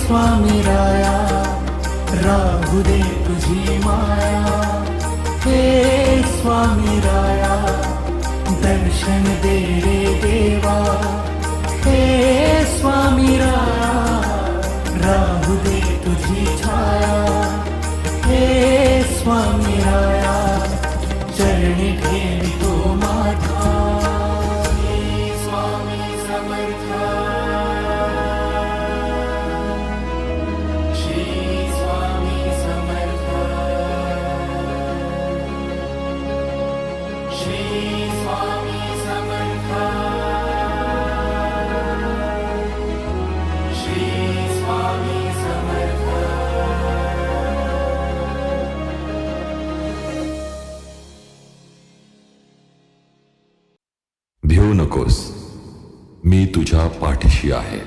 स्वामी राया राहू दे तुझी माया, हे स्वामी राया दर्शन दे रे देवा, हे स्वामी राया राहू दे तुझी छाया, हे स्वामी राया चरणी ठेवितो माझा, हे स्वामी समर्था, श्री स्वामी समर्था, श्री स्वामी समर्था, श्री स्वामी समर्था. भिवू नकोस, मी तुझ्या पाठीशी आहे.